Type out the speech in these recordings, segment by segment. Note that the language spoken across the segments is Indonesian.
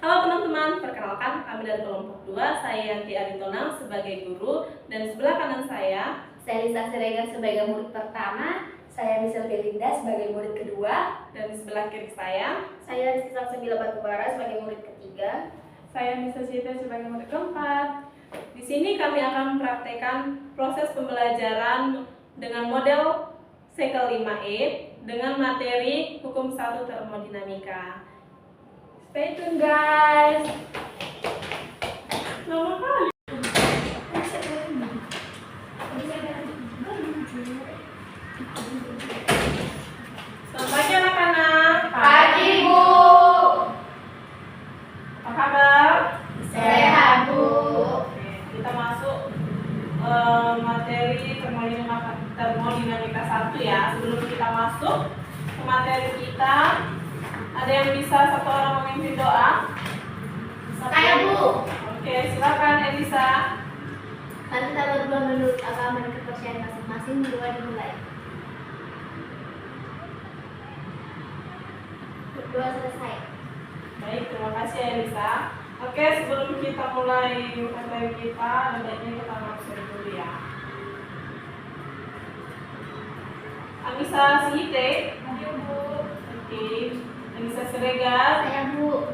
Halo teman-teman, perkenalkan kami dari kelompok 2, saya Yanti Aritonang sebagai guru, dan sebelah kanan saya Lisa Siregar sebagai murid pertama, saya Michelle Belinda sebagai murid kedua, dan di sebelah kiri saya Rizky Salsabila Batubara sebagai murid ketiga, saya Nisa Sita sebagai murid keempat. Di sini kami akan mempraktekkan proses pembelajaran dengan model Sekel 5E dengan materi hukum 1 termodinamika. Stay tune guys. Lama kali. Selamat pagi anak-anak. Pagi Bu. Apa kabar? Sehat Bu. Oke, kita masuk materi termodinamika 1 ya. Sebelum kita masuk ke materi kita, ada yang bisa satu orang memimpin doa? Saya Bu. Oke, silakan Elisa. Mari kita berdua menurut agama dan kepercayaan masing-masing. Doa dimulai. Berdoa selesai. Baik, terima kasih Elisa. Oke, sebelum kita mulai materi kita, ada baiknya kita langsung dulu ya. Anissa Sihite. Ayo Bu. Oke. Anissa Siregar. Saya Bu.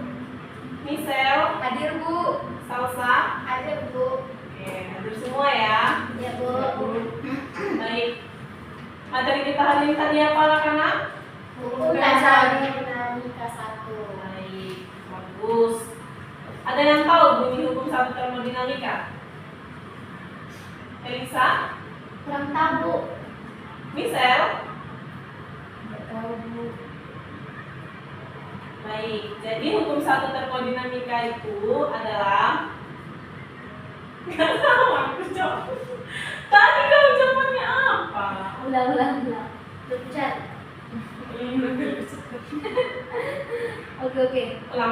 Michelle. Hadir Bu. Salsa. Hadir Bu. Oke, hadir semua ya. Ya Bu. Baik. Materi kita hari ini tadi apa anak-anak? Hukum dasar dinamika 1. Baik, bagus. Ada yang tahu bunyi hukum 1 termodinamika? Elisa? Kurang tahu Bu. Michelle? Tidak tahu Bu. Baik, jadi hukum 1 termodinamika itu adalah nggak tahu aku jawab. Tadi kamu jawabannya apa? Ulang. Lucat. Oke. Ulang.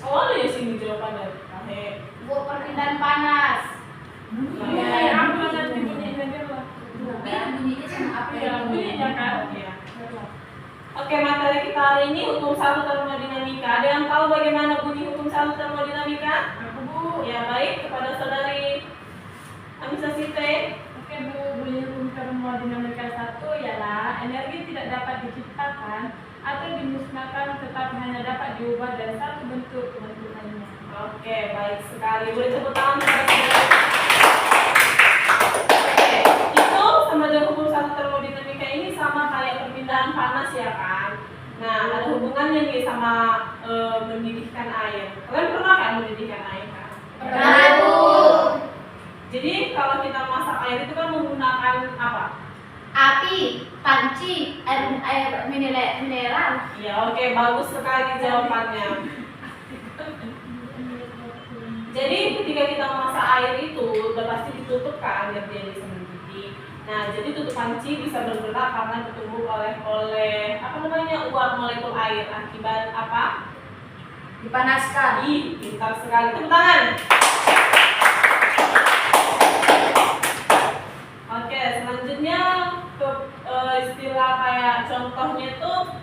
Oh, ada ya sini jawabannya. Kahe. Bu, perpindahan panas. Ya, aku nanti bunyiin aja lah. Bunyinya sama apa Ya, bunyinya kan. Ya. Oke, materi kita hari ini hukum 1 termodinamika. Ada yang tahu bagaimana bunyi hukum 1 termodinamika? Aku Bu. Ya, baik, kepada saudari Anissa Site. Oke Bu, bunyi hukum termodinamika 1 ialah energi tidak dapat diciptakan atau dimusnahkan, tetapi hanya dapat diubah dari satu bentuk ke bentuk lainnya. Oke, baik sekali. Boleh tepuk tangan kepada saudari. Oke, itu sama dengan hukum 1 termodinamika ini sama kayak perpindahan panas ya kan? Nah, ada hubungannya nih sama mendidihkan air. Kalian pernah kan mendidihkan air kan? Pernah Bu. Jadi kalau kita masak air itu kan menggunakan apa? Api, panci, air mineral. Ya, oke, bagus sekali jawabannya. Jadi ketika kita memasak air itu udah pasti ditutup kan biar dia bisa mendidih. Nah, jadi tutup panci bisa bergerak karena ketemu oleh apa namanya uap molekul air akibat apa? Dipanaskan. Ih, pintar sekali. Tepuk tangan. Oke, selanjutnya istilah kayak contohnya tuh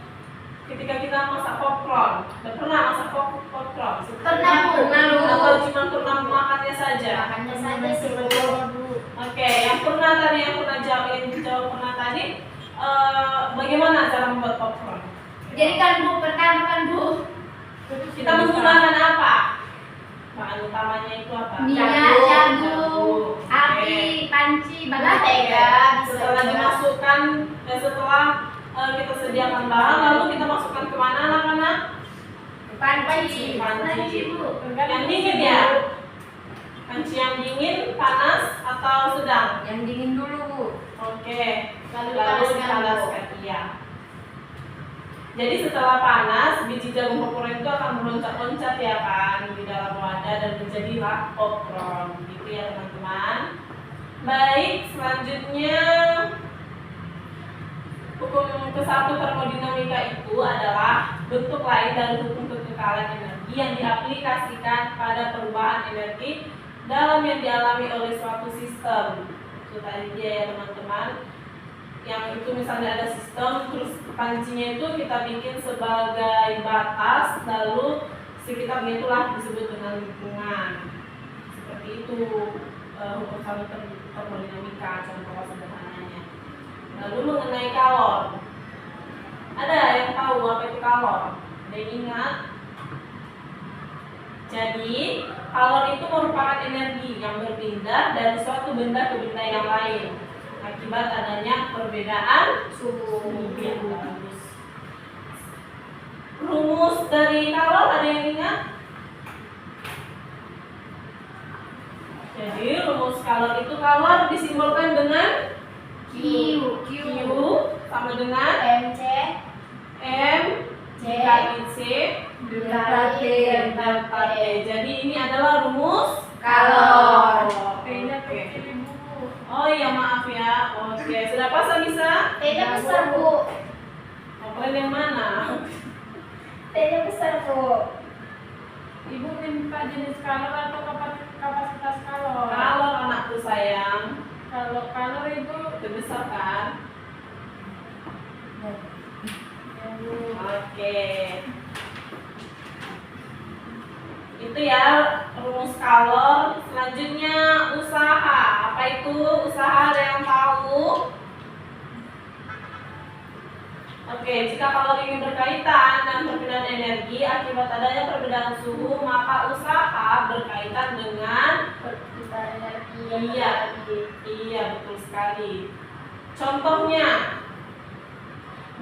ketika kita masak popcorn. Pernah masak popcorn? Pernah Bu. Atau cuma pernah makannya saja? Makannya saja sih Bu. Oke, yang jawab pernah tadi, bagaimana cara membuat popcorn? Jadi kan Bu, pertama kan Bu, Kita menggunakan apa? Bahan utamanya itu apa? minyak, jagung, Oke. api, panci, Oke. Setelah dimasukkan, setelah kita sediakan bahan, lalu kita masukkan kemana anak-anak? panci Bu. Yang dingin ya? Panci yang dingin, panas atau sedang? Yang dingin dulu Bu. Oke. Lalu Lalu dipanaskan, dipanaskan, iya. Jadi setelah panas, biji jagung popcorn itu akan meloncat-loncat ya kan di dalam wadah dan menjadilah popcorn, gitu ya teman-teman. Baik, selanjutnya hukum ke-1 termodinamika itu adalah bentuk lain dari hukum kekekalan energi yang diaplikasikan pada perubahan energi dalam yang dialami oleh suatu sistem. Itu tadi dia ya teman-teman. yang itu misalnya ada sistem, terus pancinya itu kita bikin sebagai batas, lalu sekitarnya itulah disebut dengan lingkungan. Seperti itu hukum satu termodinamika contoh sederhananya. Lalu mengenai kalor, ada yang tahu apa itu kalor? Ada yang ingat? Jadi kalor itu merupakan energi yang berpindah dari suatu benda ke benda yang lain akibat adanya perbedaan suhu. Ya, bagus. Rumus dari kalor ada yang ingat? Jadi rumus kalor itu kalor disimbolkan dengan Q Q sama dengan MC M dikali C delta T delta T. Jadi ini adalah rumus kalor. T-nya Oke. kecil Ibu. Oh iya maaf ya. Oke, sudah pasang bisa? T-nya besar Bu. Oh, kalian yang mana? T-nya besar Bu. Ibu minta jenis kalor atau kapasitas kalor? Kalor anakku sayang, Kalau kalor Ibu itu besar kan? ya Bu. Oke. Itu ya rumus kalor. Selanjutnya usaha. Apa itu usaha? Ada yang tahu? Oke, jika kalor ini berkaitan dengan perbedaan energi akibat adanya perbedaan suhu, maka usaha berkaitan dengan Perputaran energi. iya betul sekali. Contohnya,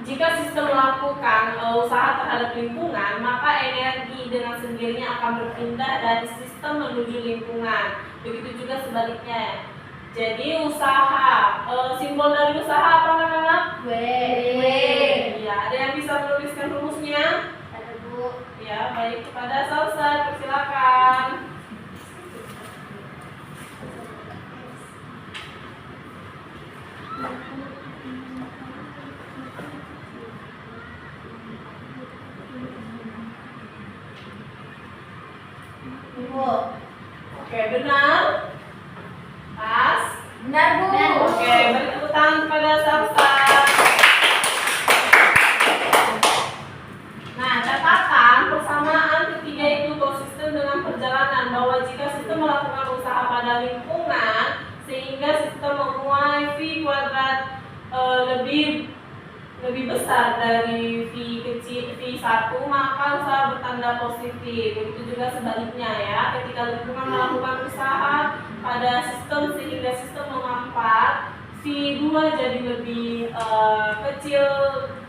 jika sistem melakukan usaha terhadap lingkungan, maka energi dengan sendirinya akan berpindah dari sistem menuju lingkungan. Begitu juga sebaliknya. Jadi usaha, simbol dari usaha apa anak-anak? W. Iya, ada yang bisa menuliskan rumusnya? Ada Bu. Ya, baik, kepada Salsa, persilakan. Bu. Oke, benar? Pas? Benar Bu. Oke, beri tepuk tangan kepada Salsa. Nah, catatan persamaan ketiga itu konsisten dengan perjalanan, bahwa jika sistem melakukan usaha pada lingkungan sehingga sistem menuai V kuadrat lebih besar dari V kecil V1, maka usaha bertanda positif. Begitu juga sebaliknya ya, ketika lingkungan melakukan usaha pada sistem sehingga sistem memampat, V2 jadi lebih kecil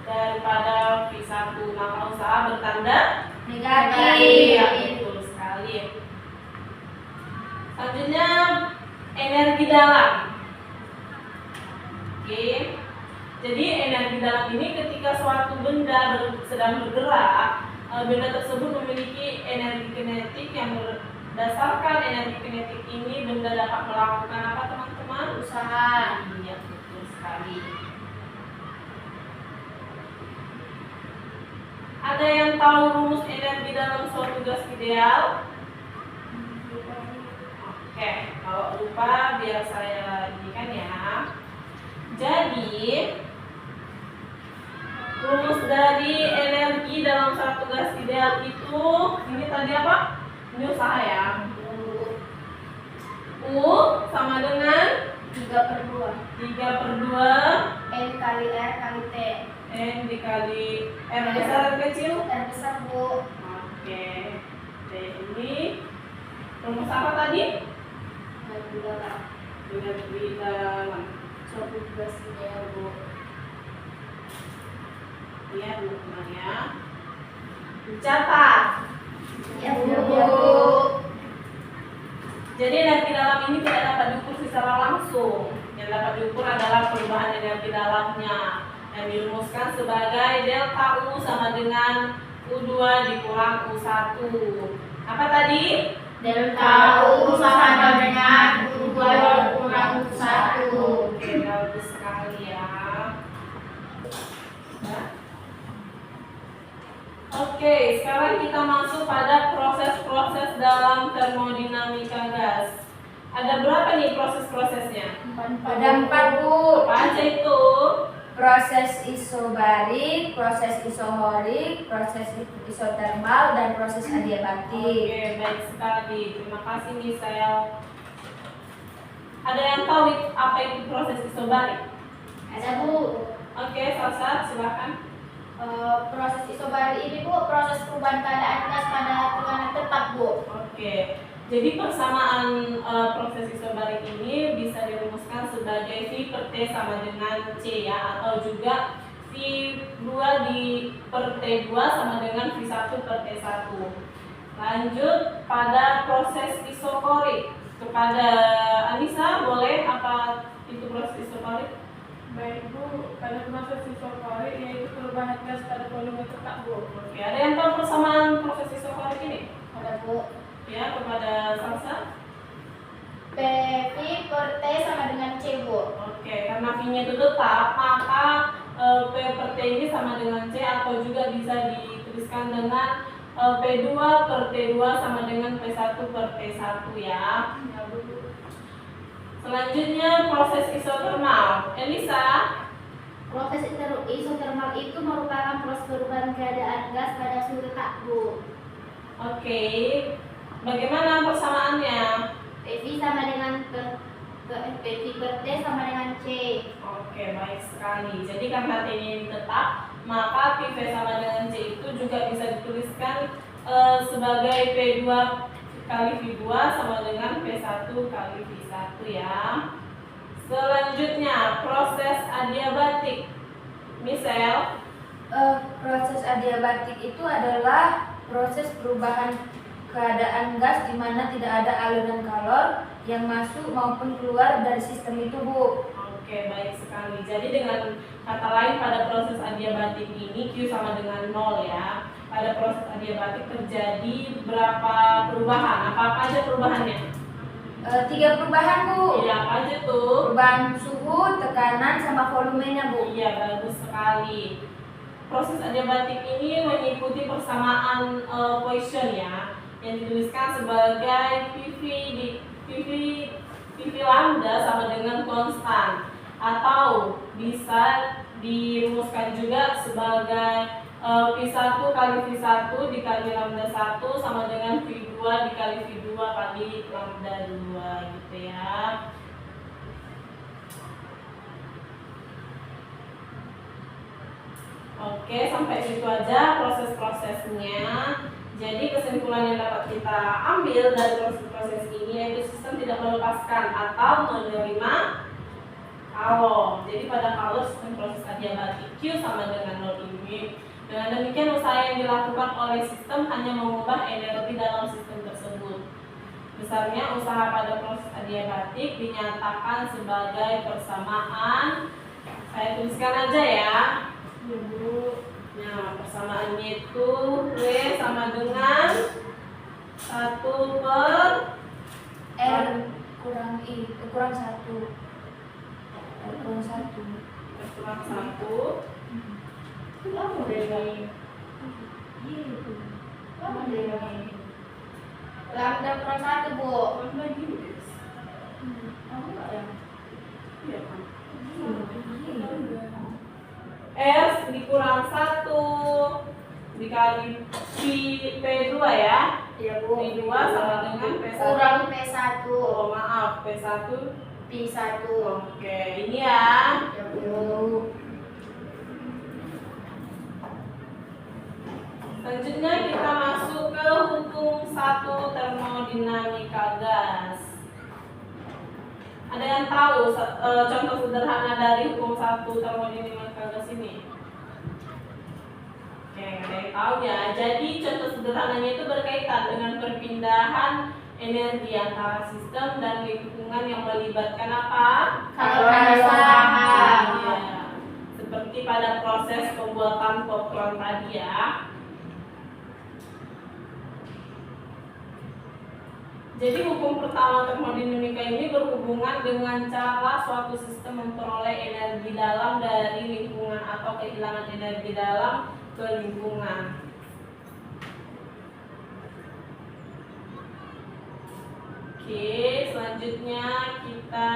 daripada V1, maka usaha bertanda Negatif. ya, betul sekali. Selanjutnya energi dalam. Oke. Jadi energi dalam ini ketika suatu benda sedang bergerak, benda tersebut memiliki energi kinetik yang berdasarkan energi kinetik ini benda dapat melakukan apa teman-teman? Usaha. Iya, betul sekali. Ada yang tahu rumus energi dalam suatu gas ideal? Oke, kalau lupa biar saya indikan ya. Jadi rumus dari energi dalam satu gas ideal itu, ini tadi apa? Ini usaha ya. U sama dengan 3/2. 3/2 N kali R kali T. N dikali R besar dan kecil. R besar Bu. Oke. T ini rumus apa tadi? Energi dalam Suatu gas ideal Bu. ya teman-teman ya. Dicatat. Ya Bu. Jadi energi dalam ini tidak dapat diukur secara langsung. Yang dapat diukur adalah perubahan energi dalamnya yang dirumuskan sebagai delta U sama dengan U2 dikurang U1. Apa tadi? Delta U sama dengan U2 kurang U1. Oke, bagus sekali ya. Oke, sekarang kita masuk pada proses-proses dalam termodinamika gas. Ada berapa nih proses-prosesnya? Ada 4 Bu. Apa aja itu? Proses isobarik, proses isohorik, proses isotermal, dan proses adiabatik. Oke, baik sekali. Terima kasih Michelle. Ada yang tahu apa itu proses isobarik? Ada Bu. Oke, Salsa, silakan. Proses isobarik ini Bu, proses perubahan keadaan gas pada tekanan tetap Bu. Oke, jadi persamaan proses isobarik ini bisa dirumuskan sebagai V per T sama dengan C ya, atau juga V2 per T2 sama dengan V1 per T1. Lanjut pada proses isokorik. Kepada Anissa, boleh apa itu proses isokorik? Baik Bu, pada proses isokorik yaitu perubahan gas pada volume tetap Bu. Oke, ada yang tahu persamaan proses isokorik ini? Ada Bu. Ya, kepada Salsa. PV per T sama dengan C Bu. Oke, karena V-nya itu tetap, maka P per T ini sama dengan C, atau juga bisa dituliskan dengan P2 per T2 sama dengan P1 per T1 ya. Ya Bu. Selanjutnya proses isotermal. Elisa, Proses isotermal itu merupakan proses perubahan keadaan gas pada suhu tetap Bu. oke. Bagaimana persamaannya? PV sama dengan PV per T sama dengan C. Oke, baik sekali. Jadi karena T ini tetap, maka PV sama dengan C itu juga bisa dituliskan sebagai P2 kali V2 sama dengan P1 kali V1 ya. Selanjutnya proses adiabatik. Michelle, Proses adiabatik itu adalah proses perubahan keadaan gas di mana tidak ada aliran kalor yang masuk maupun keluar dari sistem itu Bu. oke, baik sekali. Jadi dengan kata lain pada proses adiabatik ini Q sama dengan 0 ya. Pada proses adiabatik terjadi berapa perubahan? Apa aja perubahannya? 3 perubahan Bu. Iya, apa aja tuh? Perubahan suhu, tekanan, sama volumenya Bu. Iya, bagus sekali. Proses adiabatik ini mengikuti persamaan Poisson ya, yang dituliskan sebagai PV lambda sama dengan konstan, atau bisa dirumuskan juga sebagai V1 kali V1 dikali lambda 1 sama dengan V2 dikali V2 kali lambda 2 gitu ya. Oke, sampai situ aja proses-prosesnya. Jadi kesimpulan yang dapat kita ambil dari proses-proses ini yaitu sistem tidak melepaskan atau menerima kalau. Jadi pada kalau sistem proses adiabatik Q sama dengan 0 ini. Dengan demikian usaha yang dilakukan oleh sistem hanya mengubah energi dalam sistem tersebut. Besarnya usaha pada proses adiabatik dinyatakan sebagai persamaan. Saya tuliskan aja ya. Ya Bu. Nah, persamaannya itu W sama dengan 1 per R kurang I kurang 1. R kurang 1. kurang 1. Lama deh ini. Lama deh ini. Lambda kurang 1 Bu. Lama lagi guys. Kamu nggak ya? Iya kan? R dikurang 1 dikali P2 ya. Iya Bu. P2 sama dengan P1. Kurang P1. Oh maaf, P1. P1. Oke, ini ya. Ya Bu. Selanjutnya kita masuk ke hukum 1 termodinamika gas. Ada yang tahu contoh sederhana dari hukum 1 termodinamika gas ini? Oke, nggak ada yang tahu ya. Jadi contoh sederhananya itu berkaitan dengan perpindahan energi antara sistem dan lingkungan yang melibatkan apa? Kalor usaha. Ya. Seperti pada proses pembuatan popcorn tadi ya. Jadi hukum pertama termodinamika ini berhubungan dengan cara suatu sistem memperoleh energi dalam dari lingkungan atau kehilangan energi dalam ke lingkungan. Oke, selanjutnya selanjutnya kita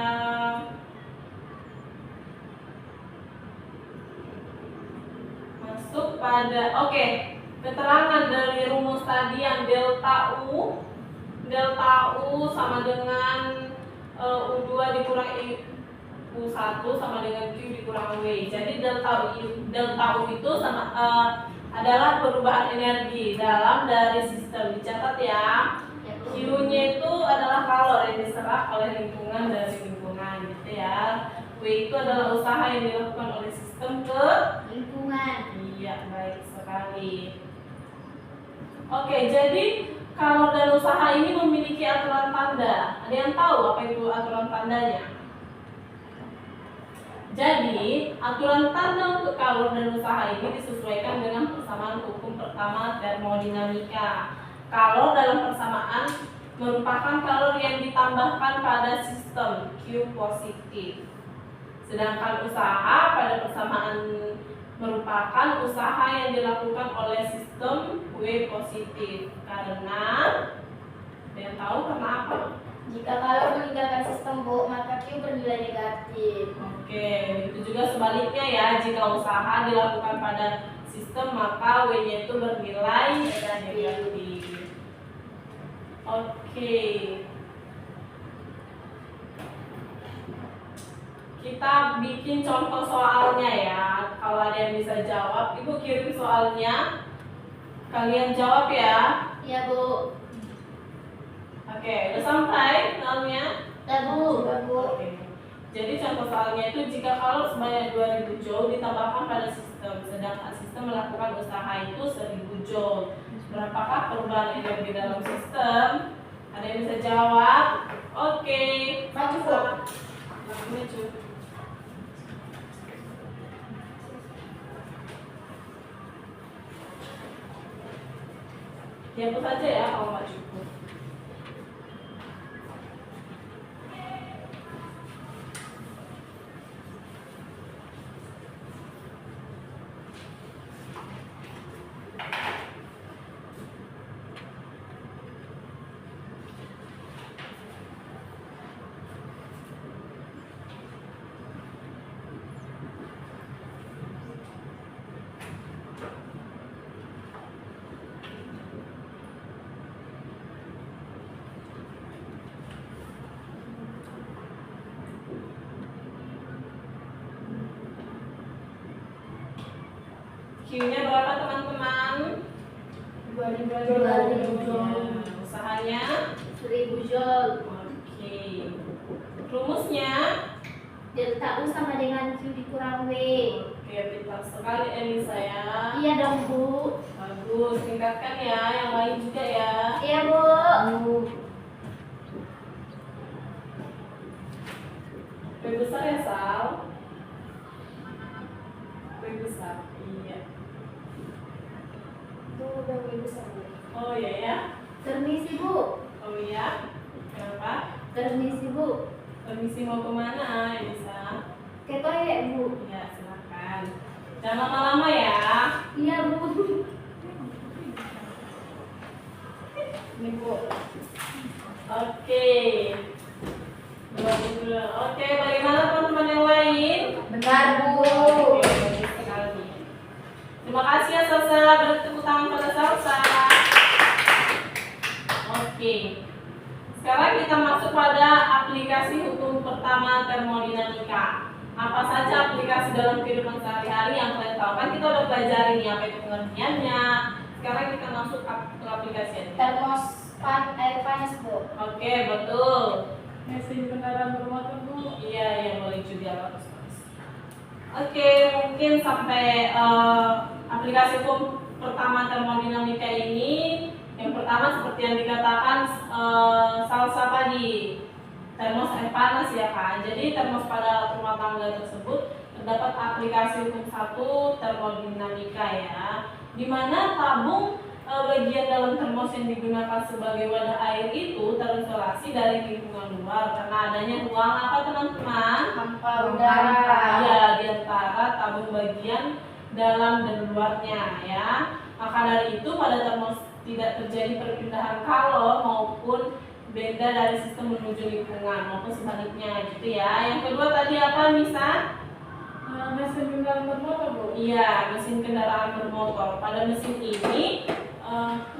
masuk pada keterangan dari rumus tadi yang delta U sama dengan U2 dikurang U1 sama dengan Q dikurang W. Jadi delta U itu sama adalah perubahan energi dalam dari sistem. Dicatat ya. Q-nya itu adalah kalor yang diserap oleh lingkungan dari lingkungan gitu ya. W itu adalah usaha yang dilakukan oleh sistem ke Lingkungan. Iya, baik sekali. Jadi kalor dan usaha ini memiliki aturan tanda. Ada yang tahu apa itu aturan tandanya? Jadi, aturan tanda untuk kalor dan usaha ini disesuaikan dengan persamaan hukum pertama termodinamika. Kalor dalam persamaan merupakan kalor yang ditambahkan pada sistem Q positif. Sedangkan usaha pada persamaan merupakan usaha yang dilakukan oleh sistem W positif. Karena, ada yang tahu kenapa? Jika kalor meninggalkan sistem Bu, maka Q bernilai negatif. Itu juga sebaliknya ya. Jika usaha dilakukan pada sistem, maka W-nya itu bernilai negatif. Kita bikin contoh soalnya ya. Kalau ada yang bisa jawab, Ibu kirim soalnya. Kalian jawab ya. Iya Bu. Udah sampai soalnya? Bu. Jadi contoh soalnya itu jika kalor sebanyak 2000 Joule ditambahkan pada sistem, sedangkan sistem melakukan usaha itu 1000 Joule. Berapakah perubahan energi dalam sistem? Ada yang bisa jawab? Maju Bu. Maju. Dihapus saja ya kalau nggak cukup. Q-nya berapa teman-teman? 2000 Joule. Usahanya 1000 Joule. Rumusnya Delta U sama dengan Q dikurang W. pintar sekali Elisa ya. Iya dong Bu. Bagus, tingkatkan ya, yang lain juga ya. Iya Bu. W besar ya Sal? W besar, iya. Itu udah W besar Bu. Oh iya ya? Permisi Bu. Oh iya? Kenapa? Permisi Bu. Permisi mau kemana Elisa? Ke toilet Bu. Iya, silakan. Jangan lama-lama ya. Iya Bu. Ini Bu. Bagaimana teman-teman yang lain? Benar Bu. Bagus sekali. Terima kasih ya Salsa, beri tepuk tangan pada Salsa. Sekarang kita masuk pada aplikasi hukum pertama termodinamika. Apa saja aplikasi dalam kehidupan sehari-hari yang kalian tahu? Kan kita udah pelajari nih apa itu pengertiannya. Sekarang kita masuk ke aplikasinya. Termostat air panas Bu. Betul. Mesin kendaraan bermotor Bu. Iya, boleh juga. Mungkin sampai aplikasi hukum pertama termodinamika ini, yang pertama seperti yang dikatakan Salsa tadi, termos air panas ya kan. Jadi termos pada rumah tangga tersebut terdapat aplikasi hukum 1 termodinamika ya, di mana tabung bagian dalam termos yang digunakan sebagai wadah air itu terisolasi dari lingkungan luar karena adanya ruang apa teman-teman? Hampa udara. Ya, di antara tabung bagian dalam dan luarnya ya. Maka dari itu pada termos tidak terjadi perpindahan kalor maupun beda dari sistem menuju lingkungan maupun sebaliknya gitu ya. Yang kedua tadi apa Nisa? Mesin kendaraan bermotor, Bu. Iya, mesin kendaraan bermotor. Pada mesin ini,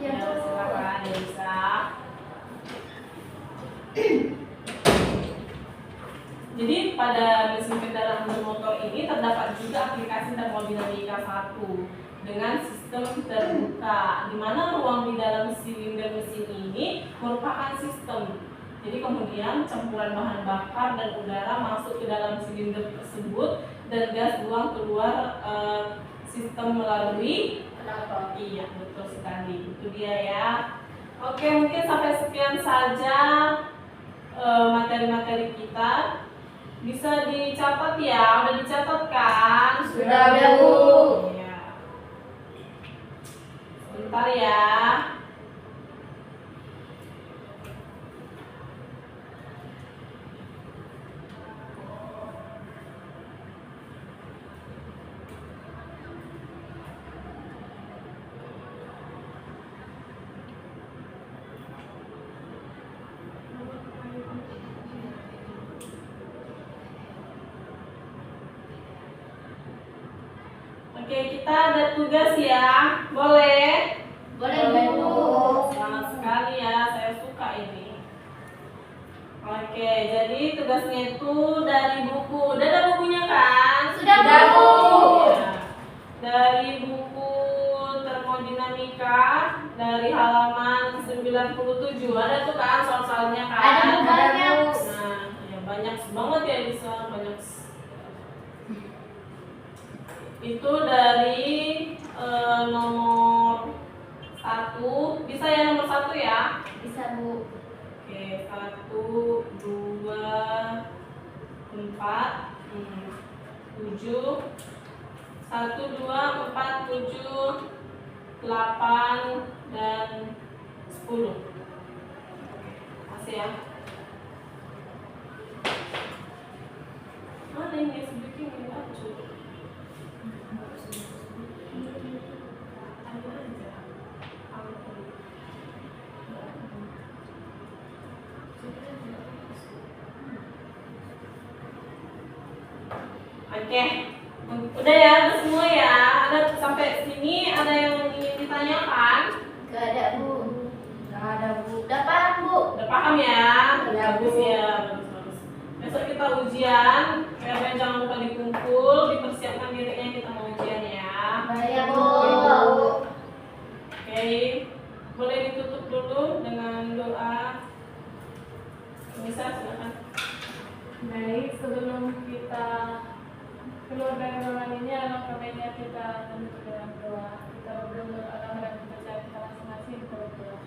Ya, ya, Bu. silakan ya bisa. Jadi pada mesin kendaraan bermotor ini terdapat juga aplikasi termodinamika 1 dengan sistem terbuka, di mana ruang di dalam silinder mesin ini merupakan sistem. Jadi kemudian campuran bahan bakar dan udara masuk ke dalam silinder tersebut dan gas buang keluar sistem melalui Kenapa? iya betul sekali, itu dia ya. Oke, mungkin sampai sekian saja materi-materi kita. Bisa dicatat ya, udah dicatat kan? Sudah, Bu. Iya. Sebentar ya. Oke, kita ada tugas ya. Boleh? Boleh, Bu. Semangat sekali ya, saya suka ini. Oke, jadi tugasnya itu dari buku. Udah ada bukunya kan? Sudah, Bu. Ya. Dari buku termodinamika dari halaman 97. Ada tuh kan soal-soalnya kan? Ada, Bu, banyak. Nah, ya banyak banget ya bisa banyak. Itu dari nomor 1. Bisa ya nomor 1 ya? Bisa, Bu. Oke, 1, 2, 4, 7, 1, 2, 4, 7, 8, dan 10. Masih ya? Mana ini sedikit ini lucu. Ada aja. Oke, udah ya, udah semua ya. Ada sampai sini, ada yang ingin ditanyakan? Gak ada, Bu. Gak ada, Bu. Udah paham, Bu. Udah paham ya? Iya, Bagus Bu. ya, bagus. Besok kita ujian, kalian jangan lupa dikumpul, dipersiapkan dirinya kita mau ujian ya. Baik, Bu. Oke, boleh ditutup dulu dengan doa. Bisa, silakan. Baik, sebelum kita keluar dari ruangan ini, alangkah baiknya kita menutup dengan doa. Kita berdoa Allah dan membaca kita masing-masing berdoa.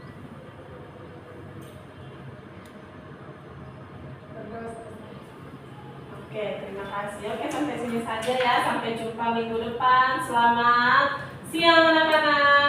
Berdoa. Oke, terima kasih. Oke, sampai sini saja ya. Sampai jumpa minggu depan. Selamat siang anak-anak.